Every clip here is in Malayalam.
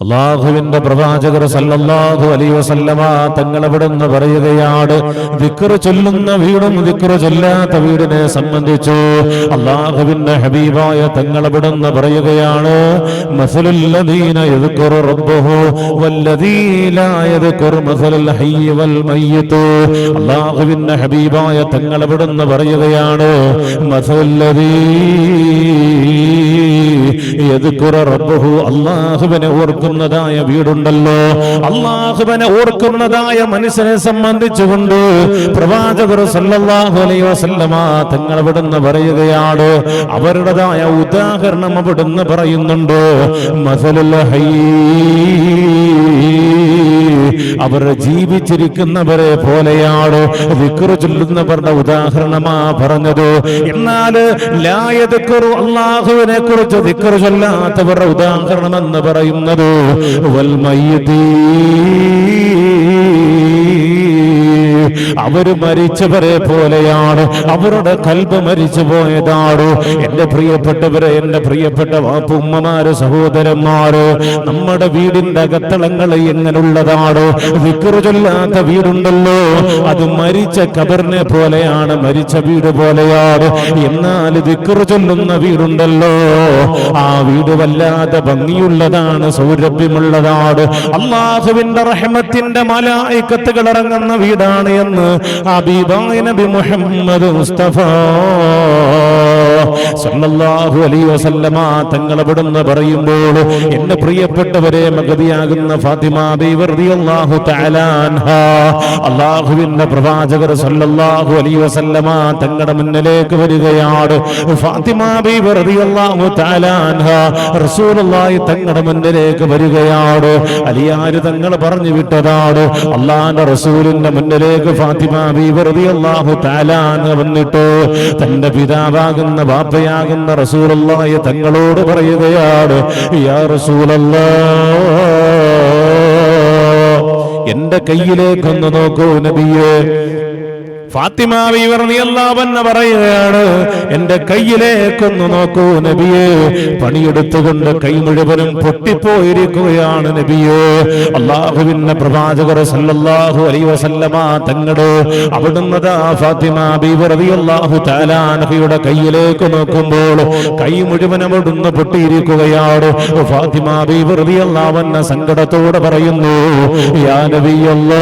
അല്ലാഹുവിന്റെ പ്രവാചകർ സല്ലല്ലാഹു അലൈഹി വസല്ലമ തങ്ങൾ അവിടുന്ന് പറയുകയാണ്, ദിക്ർ ചൊല്ലുന്ന വീടും ദിക്ർ ചൊല്ലാത്ത വീടിനെ സംബന്ധിച്ചു അല്ലാഹുവിന്റെ ഹബീബായ തങ്ങൾ അവിടുന്ന് പറയുകയാണ്, മസലുൽ ലദീന യദ്കുറു റബ്ബഹു വല്ലദീ ലാ യദ്കുറു മസലുൽ ഹയ്യി വൽ മയ്യിത്ത്. അല്ലാഹുവിന്റെ ഹബീബായ തങ്ങൾ അവിടുന്ന് പറയുകയാണ്, മസലുൽ ലദീ യദ്കുറു റബ്ബഹു, അല്ലാഹുവിനെ ഓർക്കുന്നതായ വീടുണ്ടല്ലോ, അല്ലാഹുവിനെ ഓർക്കുന്നതായ മനുഷ്യനെ സംബന്ധിച്ചുകൊണ്ട് പ്രവാചകർ സല്ലല്ലാഹു അലൈഹി വസല്ലമ തങ്ങൾ അവിടുന്ന് പറയുകയാണ്, അവരുടേതായ ഉദാഹരണം അവിടുന്ന് പറയുന്നുണ്ട്. മസലുൽ ഹയ്യി, അവർ ജീവിച്ചിരിക്കുന്നവരെ പോലെയാണ്. ദിക്ർ ചൊല്ലുന്നവരുടെ ഉദാഹരണമാ പറഞ്ഞത്. എന്നാൽ ലാ യദ്കുറു, അല്ലാഹുവിനെ കുറിച്ച് ദിക്ർ ചൊല്ലാത്തവരുടെ ഉദാഹരണം എന്ന് പറയുന്നത് വൽ മയ്യിത്തി, അവര് മരിച്ചവരെ പോലെയാണ്, അവരുടെ കൽബ് മരിച്ചു പോയതാണ്. എന്റെ പ്രിയപ്പെട്ടവരെ, എന്റെ പ്രിയപ്പെട്ട വാപ്പുമ്മമാര്, സഹോദരന്മാര്, നമ്മുടെ വീടിന്റെ അകത്തളങ്ങൾ എങ്ങനെയുള്ളതാണ്? ദിക്ർ ചൊല്ലാത്ത വീടുണ്ടല്ലോ, അത് മരിച്ച ഖബറിനെ പോലെയാണ്, മരിച്ച വീട് പോലെയാണ്. എന്നാൽ ദിക്ർ ചൊല്ലുന്ന വീടുണ്ടല്ലോ, ആ വീട് വല്ലാതെ ഭംഗിയുള്ളതാണ്, സൗരഭ്യമുള്ളതാണ്. അല്ലാഹുവിന്റെ റഹ്മത്തിന്റെ മലായികത്തുകൾ ഇറങ്ങുന്ന വീടാണ് എന്ന് ഹബീബായ നബി മുഹമ്മദ് മുസ്തഫ സല്ലല്ലാഹു അലൈഹി വസല്ലമ തങ്ങൾ അവിടുന്ന് പറയുമ്പോൾ, എന്റെ പ്രിയപ്പെട്ടവരെ, മഹദിയാകുന്ന ഫാത്തിമ ബീവി റളിയല്ലാഹു തആല അൻഹാ, അല്ലാഹുവിന്റെ പ്രവാചകർ സല്ലല്ലാഹു അലൈഹി വസല്ലമ തങ്ങളുടെ മുന്നിലേക്ക് വരികയാണ്. ഫാത്തിമ ബീവി റളിയല്ലാഹു തആല അൻഹാ റസൂലുള്ളാഹി തങ്ങളുടെ മുന്നിലേക്ക് വരികയാണ്. അലിയാർ തങ്ങൾ പറഞ്ഞു വിട്ടതാണ്. അല്ലാഹുവിന്റെ റസൂലിന്റെ മുന്നിലേക്ക് ഫാത്തിമ ബീവി റളിയല്ലാഹു തആല അൻഹ വന്നിട്ട് തന്റെ പിതാവാകുന്ന ബാപ്പയാകുന്ന റസൂലുള്ളാഹി തങ്ങളോട് പറയുകയാണ്, യാ റസൂലല്ലാഹ്, എന്റെ കയ്യിലേക്കൊന്ന് നോക്കൂ നബിയേ. ഫാത്തിമ ബീവി റളിയല്ലാഹു അൻഹ പറയുകയാണ്, എന്റെ കയ്യിലേക്കൊന്ന് നോക്കൂ നബിയേ. പണിയെടുത്തുകൊണ്ട് കൈ മുഴുവനും പൊട്ടിപ്പോയിരിക്കുകയാണ് നബിയേ. അല്ലാഹുവിന്റെ പ്രവാചകർ സല്ലല്ലാഹു അലൈഹി വസല്ലമ തങ്ങള് അവിടുന്ന് ഫാത്തിമ ബീവി റളിയല്ലാഹു തആല അൻഹയുടെ കയ്യിലേക്ക് നോക്കുമ്പോൾ കൈ മുഴുവനും അവിടുന്ന് പൊട്ടിയിരിക്കുകയാണ്. ഫാത്തിമ ബീവി റളിയല്ലാഹു അൻഹ സങ്കടത്തോടെ പറയുന്നു, യാ നബിയല്ലാഹ്,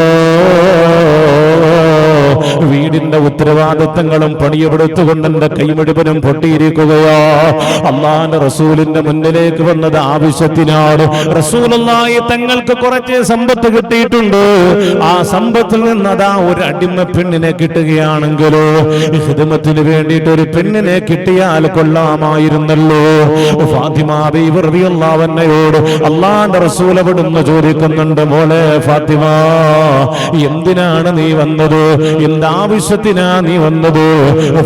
വീടിന്റെ ഉത്തരവാദിത്തങ്ങളും പണിയെടുത്തുകൊണ്ട് എന്റെ കൈ മുഴുവനും പൊട്ടിയിരിക്കുകയോ. അല്ലാഹുവിന്റെ റസൂലിന്റെ മുന്നിലേക്ക് വന്നത് ആവശ്യത്തിനാണ്. റസൂലുള്ളാഹി തങ്ങൾക്ക് കുറച്ച് സമ്പത്ത് കിട്ടിയിട്ടുണ്ട്. ആ സമ്പത്തിൽ നിന്ന് അതാ ഒരു അടിമ പെണ്ണിനെ കിട്ടുകയാണെങ്കിലോ, ഖിദ്മത്തിന് വേണ്ടിയിട്ട് ഒരു പെണ്ണിനെ കിട്ടിയാൽ കൊള്ളാമായിരുന്നല്ലോ. ഫാത്തിമ ബീവി റളിയല്ലാഹു അൻഹയോട് അല്ലാഹുവിന്റെ റസൂൽ അവിടുന്ന് ചോദിക്കുന്നുണ്ട്, മോളെ ഫാത്തിമ, എന്തിനാണ് നീ വന്നത്? എന്താവശ്യത്തിനാ നീ വന്നത്?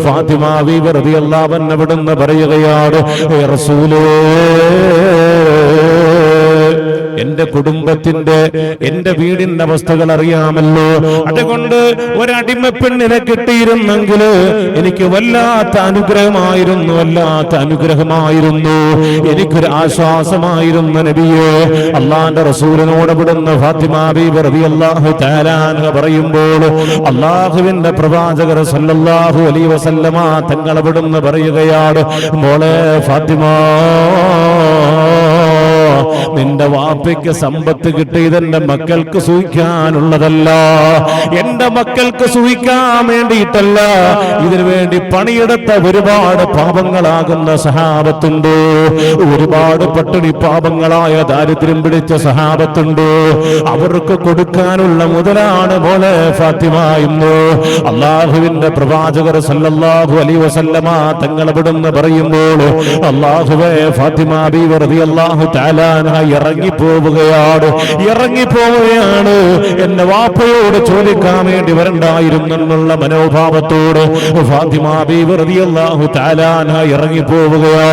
ഫാത്തിമ ബീവി റളിയല്ലാഹു അൻഹ അവിടുന്ന് പറയുകയാണ്, റസൂലേ, എന്റെ കുടുംബത്തിന്റെ, എന്റെ വീടിന്റെ അവസ്ഥകൾ അറിയാമല്ലോ. അതുകൊണ്ട് ഒരടിമ പെണ്ണിനെ കിട്ടിയിരുന്നെങ്കിൽ എനിക്ക് വല്ലാത്ത അനുഗ്രഹമായിരുന്നു, വല്ലാത്ത അനുഗ്രഹമായിരുന്നു, എനിക്കൊരു ആശ്വാസമായിരുന്നു നബിയേ. അല്ലാഹുവിന്റെ റസൂലിനോട് ഇവിടുന്ന് ഫാത്തിമ ബീവി റളിയല്ലാഹു തആല അൻഹ പറയുമ്പോൾ അല്ലാഹുവിന്റെ പ്രവാചകർ സല്ലല്ലാഹു അലൈഹി വസല്ലമ തങ്ങൾ ഇവിടുന്ന് പറയുകയാണ്, മോളെ ഫാത്തിമ, നിന്റെ വാപ്പയ്ക്ക് സമ്പത്ത് കിട്ടിയത് എന്റെ മക്കൾക്ക് സൂഹിക്കാനുള്ളതല്ല, എന്റെ മക്കൾക്ക് സൂഹിക്കാൻ വേണ്ടിയിട്ടല്ല. ഇതിനു വേണ്ടി പണിയെടുത്ത ഒരുപാട് പാപങ്ങളാകുന്ന സഹാബത്തുണ്ട്, ഒരുപാട് പട്ടിണി പാപങ്ങളായ ദാരിദ്ര്യം പിടിച്ച സഹാബത്തുണ്ട്. അവർക്ക് കൊടുക്കാനുള്ള മുതലാണ് മോളെ ഫാത്തിമ ഇന്ന്. അല്ലാഹുവിന്റെ പ്രവാചകർ സല്ലല്ലാഹു അലൈഹി വസല്ലമ തങ്ങൾ ഇവിടുന്ന് പറയുമ്പോൾ അല്ലാഹുവേ, ഫാത്തിമ ബീവി റളിയല്ലാഹു തആല അൻഹ ഇറങ്ങിപ്പോവുകയാണ്. എന്റെ വാപ്പയോട് ചോദിക്കാൻ വേണ്ടി വരണ്ടായിരുന്നെന്നുള്ള മനോഭാവത്തോട് ഫാത്തിമ ബീവി റളിയല്ലാഹു തആല അൻഹ ഇറങ്ങിപ്പോവുകയാ.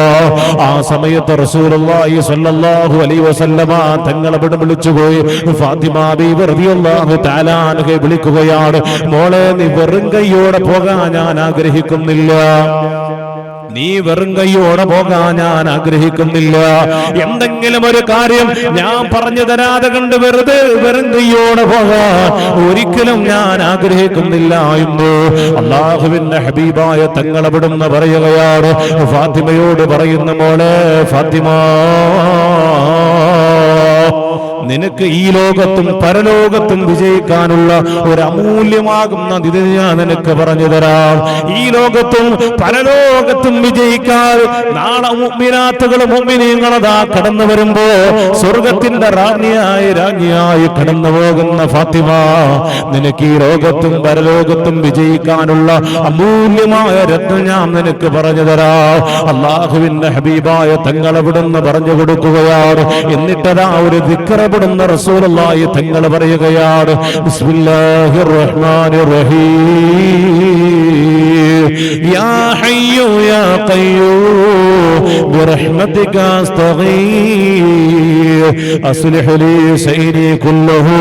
ആ സമയത്ത് റസൂലുള്ളാഹി സ്വല്ലല്ലാഹു അലൈഹി വസല്ലമ തങ്ങൾ അവിടെ വിളിച്ചുപോയി ഫാത്തിമ ബീവി റളിയല്ലാഹു തആല അൻഹയെ വിളിക്കുകയാണ്, മോളെ, നീ വെറും കൈയോടെ പോകാൻ ഞാൻ ആഗ്രഹിക്കുന്നില്ല. നീ വെറും കൈയോടെ പോകാൻ ഞാൻ ആഗ്രഹിക്കുന്നില്ല. എന്തെങ്കിലും ഒരു കാര്യം ഞാൻ പറഞ്ഞു തരാതെ കണ്ട് വെറുതെ വെറും കൈയോടെ പോകാൻ ഒരിക്കലും ഞാൻ ആഗ്രഹിക്കുന്നില്ല എന്ന് അല്ലാഹുവിന്റെ ഹബീബായ തങ്ങൾ അവിടുന്ന് പറയുകയാണ്. ഫാത്തിമയോട് പറയുന്ന മോളെ ഫാത്തിമ, നിനക്ക് ഈ ലോകത്തും പരലോകത്തും വിജയിക്കാനുള്ള ഒരു അമൂല്യമാകുന്ന നിധി ഞാൻ നിനക്ക് പറഞ്ഞു തരാം. ഈ ലോകത്തും പരലോകത്തും വിജയിക്കാൻ നാളെ മുഅ്മിനാത്തുകളും മുഅ്മിനീങ്ങളതാ കടന്നു വരുമ്പോ സ്വർഗത്തിന്റെ രാജ്ഞിയായി കടന്നു പോകുന്ന ഫാത്തിമ, നിനക്ക് ഈ ലോകത്തും പരലോകത്തും വിജയിക്കാനുള്ള അമൂല്യമായ രത്നം ഞാൻ നിനക്ക് പറഞ്ഞു തരാം. അല്ലാഹുവിന്റെ ഹബീബായ തങ്ങൾ അവിടുന്ന് പറഞ്ഞു കൊടുക്കുകയാണ്. എന്നിട്ടതാ ഒരു ദിക്ർ പ്പെടുന്ന റസൂലുള്ളാഹി തങ്ങൾ പറയുകയാണ്. ബിസ്മില്ലാഹിർ റഹ്മാനിർ റഹീം. യാ ഹയ്യു യാ ഖയ്യൂം ബിറഹ്മതിക അസ്തഗീർ അസ്ലിഹ് ലീ ശൈനി കുല്ലഹു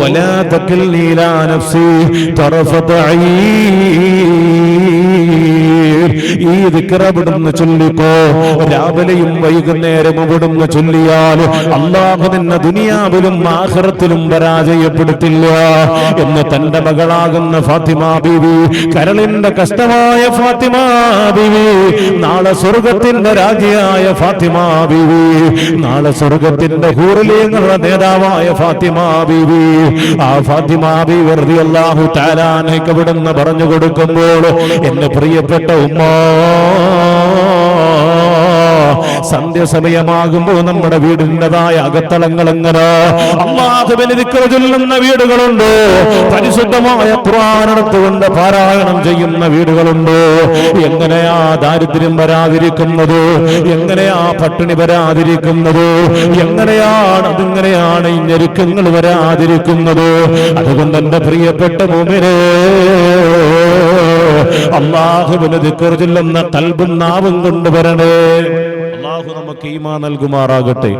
വലാ തകിൽനി ഇലാ നഫ്സി തറഫത ഐൻ. ഈ ദിക്ർ അവിടുന്ന് ചൊല്ലിക്കോ. രാവിലെയും വൈകുന്നേരം അവിടുന്ന് ചൊല്ലിയാൽ അല്ലാഹു നിന്നെ ദുനിയാവിലും ആഖിറത്തിലും പരാജയപ്പെടുത്തില്ല എന്ന് തന്റെ മകളാകുന്ന ഫാത്തിമ ബീവി, കരളിന്റെ കഷ്ടമായ ഫാത്തിമ ബീവി, നാളെ സ്വർഗത്തിന്റെ രാജ്ഞിയായ ഫാത്തിമ ബീവി, നാളെ സ്വർഗത്തിന്റെ ഹൂറിലീങ്ങളുടെ നേതാവായ ഫാത്തിമ ബീവി, ആ ഫാത്തിമ ബീവി റളിയല്ലാഹു തആല അൻഹയ്ക്ക് അവിടുന്ന് പറഞ്ഞു കൊടുക്കുമ്പോൾ, എന്റെ പ്രിയപ്പെട്ട ഉമ്മ, സന്ധ്യ സമയമാകുമ്പോൾ നമ്മുടെ വീടിൻ്റെതായ അകത്തളങ്ങൾ എങ്ങനെ അല്ലാഹുവിനെ ദിക്ർ ചൊല്ലുന്ന വീടുകളുണ്ട്, പരിശുദ്ധമായ ഖുർആൻ എടുത്തുകൊണ്ട് പാരായണം ചെയ്യുന്ന വീടുകളുണ്ട്. എങ്ങനെയാ ദാരിദ്ര്യം വരാതിരിക്കുന്നത്? എങ്ങനെയാ പട്ടിണി വരാതിരിക്കുന്നത്? അതിങ്ങനെയാണ് ഈ ഞെരുക്കങ്ങൾ വരാതിരിക്കുന്നത്? അതുകൊണ്ട് എന്റെ പ്രിയപ്പെട്ട മുഅ്മിനേ, അല്ലാഹുവിനെ ദിക്ർ ചൊല്ലുന്ന ഖൽബും നാവും കൊണ്ടുവരണേ. അല്ലാഹു നമുക്ക് ഈമാൻ നൽകുമാറാകട്ടെ.